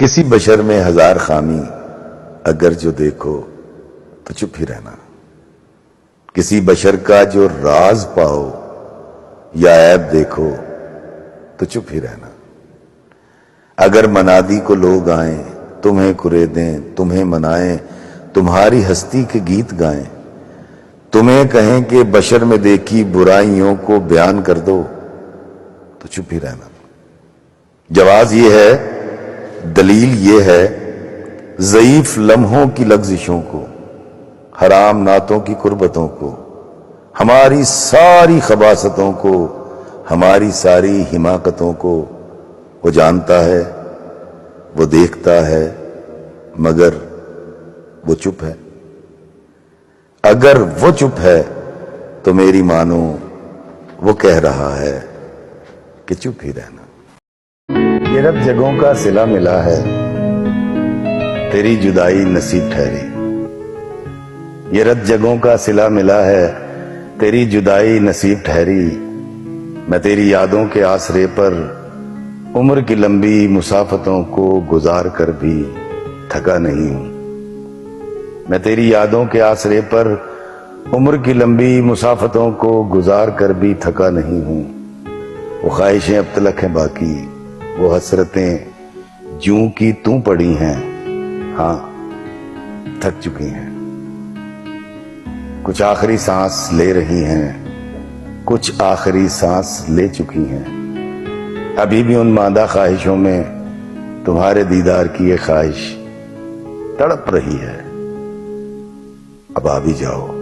کسی بشر میں ہزار خامی اگر جو دیکھو تو چپ ہی رہنا، کسی بشر کا جو راز پاؤ یا عیب دیکھو تو چپ ہی رہنا۔ اگر منادی کو لوگ آئیں، تمہیں کریدیں، تمہیں منائیں، تمہاری ہستی کے گیت گائیں، تمہیں کہیں کہ بشر میں دیکھی برائیوں کو بیان کر دو تو چپ ہی رہنا۔ جواز یہ ہے، دلیل یہ ہے، ضعیف لمحوں کی لغزشوں کو، حرام نعتوں کی قربتوں کو، ہماری ساری خباثتوں کو، ہماری ساری حماقتوں کو وہ جانتا ہے، وہ دیکھتا ہے، مگر وہ چپ ہے۔ اگر وہ چپ ہے تو میری مانو وہ کہہ رہا ہے کہ چپ ہی رہنا۔ یہ رب جگہوں کا صلہ ملا ہے، تیری جدائی نصیب ٹھہری۔ یہ رب جگہوں کا صلہ ملا ہے، تیری جدائی نصیب ٹھہری۔ میں تیری یادوں کے آسرے پر عمر کی لمبی مسافتوں کو گزار کر بھی تھکا نہیں ہوں۔ میں تیری یادوں کے آسرے پر عمر کی لمبی مسافتوں کو گزار کر بھی تھکا نہیں ہوں۔ وہ خواہشیں اب تلک ہیں باقی، وہ حسرتیں جوں کی توں پڑی ہیں، ہاں تھک چکی ہیں۔ کچھ آخری سانس لے رہی ہیں، کچھ آخری سانس لے چکی ہیں۔ ابھی بھی ان ماندہ خواہشوں میں تمہارے دیدار کی یہ خواہش تڑپ رہی ہے۔ اب آ بھی جاؤ۔